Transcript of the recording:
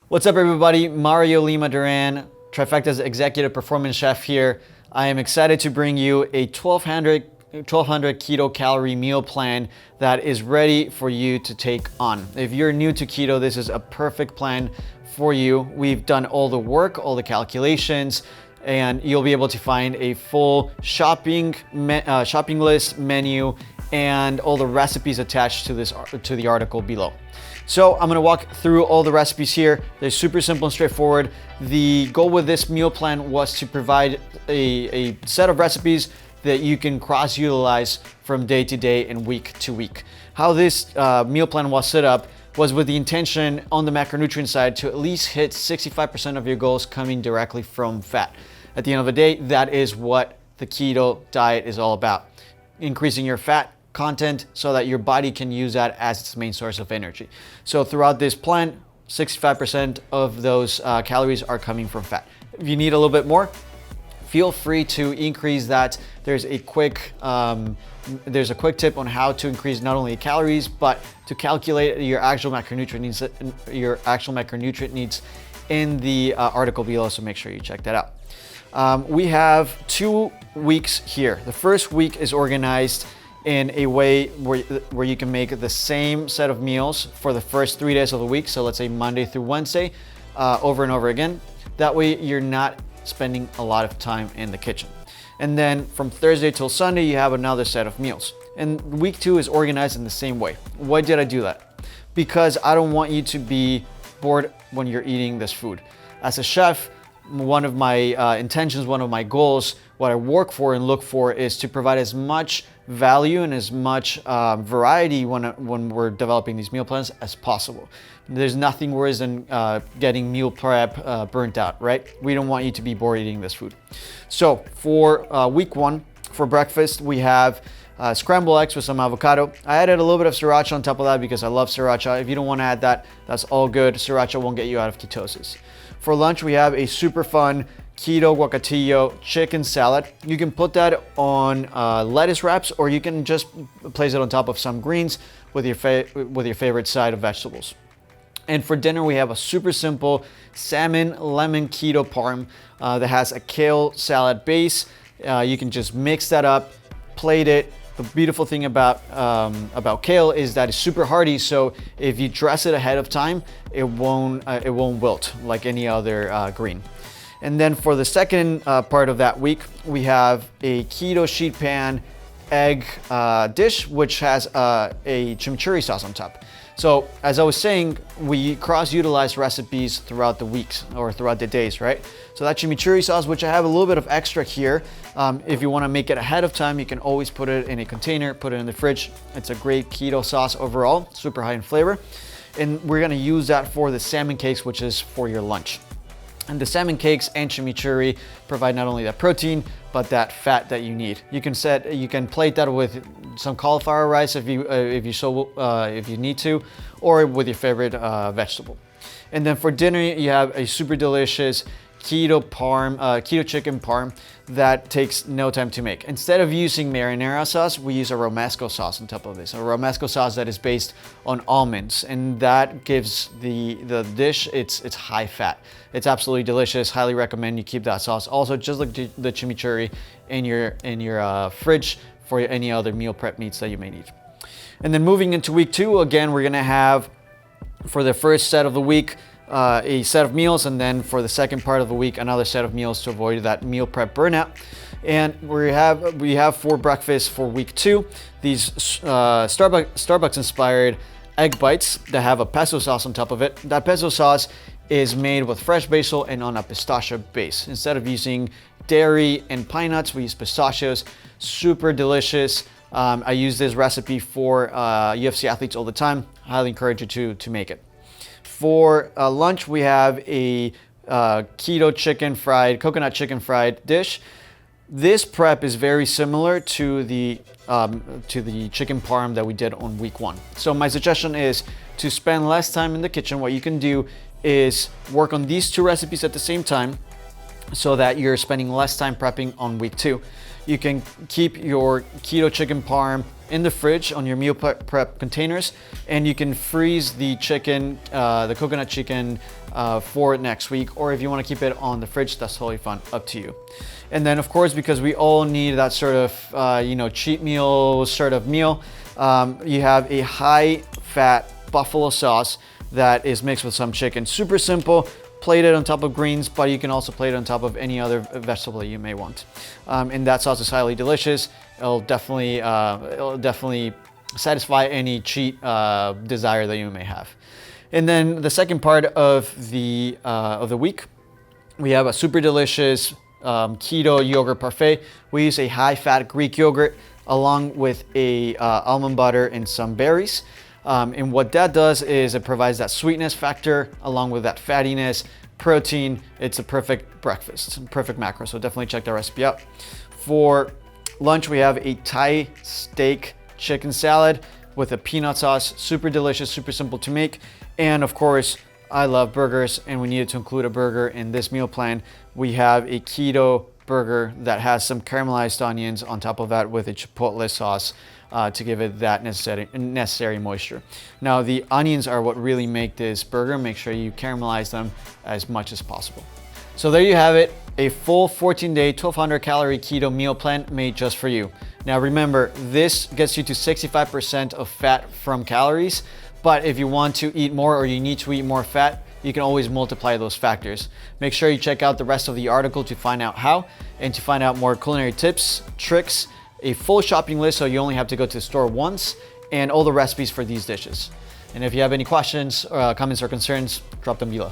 What's up, everybody? Mario Lima Duran, Trifecta's executive performance chef here. I am excited to bring you a 1200 keto calorie meal plan that is ready for you to take on. If you're new to keto, this is a perfect plan for you. We've done all the work, all the calculations, and you'll be able to find a full shopping list, menu, and all the recipes attached to the article below. So I'm gonna walk through all the recipes here. They're super simple and straightforward. The goal with this meal plan was to provide a set of recipes that you can cross-utilize from day to day and week to week. How this meal plan was set up was with the intention on the macronutrient side to at least hit 65% of your goals coming directly from fat. At the end of the day, that is what the keto diet is all about. Increasing your fat content so that your body can use that as its main source of energy. So throughout this plan, 65% of those calories are coming from fat. If you need a little bit more, feel free to increase that. There's a quick tip on how to increase not only calories, but to calculate your actual macronutrient needs in the article below, so make sure you check that out. We have 2 weeks here. The first week is organized in a way where you can make the same set of meals for the first 3 days of the week. So let's say Monday through Wednesday, over and over again. That way you're not spending a lot of time in the kitchen. And then from Thursday till Sunday, you have another set of meals. And week 2 is organized in the same way. Why did I do that? Because I don't want you to be bored when you're eating this food. As a chef, one of my intentions, one of my goals, what I work for and look for is to provide as much value and as much variety when we're developing these meal plans as possible. There's nothing worse than getting meal prep burnt out, right? We don't want you to be bored eating this food. So for week 1, for breakfast, we have scrambled eggs with some avocado. I added a little bit of sriracha on top of that because I love sriracha. If you don't want to add that, that's all good. Sriracha won't get you out of ketosis. For lunch, we have a super fun keto guacamole chicken salad. You can put that on lettuce wraps, or you can just place it on top of some greens with your favorite side of vegetables. And for dinner, we have a super simple salmon lemon keto parm that has a kale salad base. You can just mix that up, plate it. The beautiful thing about kale is that it's super hardy, so if you dress it ahead of time, it won't wilt like any other green. And then for the second part of that week, we have a keto sheet pan egg dish, which has a chimichurri sauce on top. So as I was saying, we cross-utilize recipes throughout the weeks or throughout the days, right? So that chimichurri sauce, which I have a little bit of extra here, if you want to make it ahead of time, you can always put it in a container, put it in the fridge. It's a great keto sauce overall, super high in flavor. And we're going to use that for the salmon cakes, which is for your lunch. And the salmon cakes and chimichurri provide not only that protein, but that fat that you need. You can plate that with some cauliflower rice if you need to, or with your favorite vegetable. And then for dinner, you have a super delicious keto chicken parm that takes no time to make. Instead of using marinara sauce, we use a romesco sauce on top of this. A romesco sauce that is based on almonds, and that gives the dish its high fat. It's absolutely delicious. Highly recommend you keep that sauce. Also, just like the chimichurri in your fridge for any other meal prep needs that you may need. And then moving into week 2, again, we're gonna have for the first set of the week a set of meals, and then for the second part of the week, another set of meals to avoid that meal prep burnout. And we have for breakfast for week 2 these Starbucks inspired egg bites that have a pesto sauce on top of it. That pesto sauce is made with fresh basil and on a pistachio base. Instead of using dairy and pine nuts, we use pistachios. Super delicious. I use this recipe for UFC athletes all the time. Highly encourage you to make it. For lunch, we have a keto coconut chicken fried dish. This prep is very similar to the chicken parm that we did on week 1. So my suggestion is to spend less time in the kitchen. What you can do is work on these 2 recipes at the same time so that you're spending less time prepping on week 2. You can keep your keto chicken parm in the fridge on your meal prep containers, and you can freeze the chicken, the coconut chicken, for next week. Or if you want to keep it on the fridge, that's totally fine, up to you. And then of course, because we all need that sort of cheat meal sort of meal, you have a high fat buffalo sauce that is mixed with some chicken. Super simple. Plate it on top of greens, but you can also plate it on top of any other vegetable that you may want. And that sauce is highly delicious. It'll definitely satisfy any cheat desire that you may have. And then the second part of the week, we have a super delicious keto yogurt parfait. We use a high-fat Greek yogurt along with a almond butter and some berries. And what that does is it provides that sweetness factor along with that fattiness, protein. It's a perfect breakfast, perfect macro. So definitely check that recipe out. For lunch, we have a Thai steak chicken salad with a peanut sauce. Super delicious, super simple to make. And of course, I love burgers, and we needed to include a burger in this meal plan. We have a keto burger that has some caramelized onions on top of that with a chipotle sauce to give it that necessary moisture. Now, the onions are what really make this burger. Make sure you caramelize them as much as possible. So there you have it, a full 14-day, 1,200 calorie keto meal plan made just for you. Now remember, this gets you to 65% of fat from calories, but if you want to eat more or you need to eat more fat, you can always multiply those factors. Make sure you check out the rest of the article to find out how, and to find out more culinary tips, tricks, a full shopping list so you only have to go to the store once, and all the recipes for these dishes. And if you have any questions, comments, or concerns, drop them below.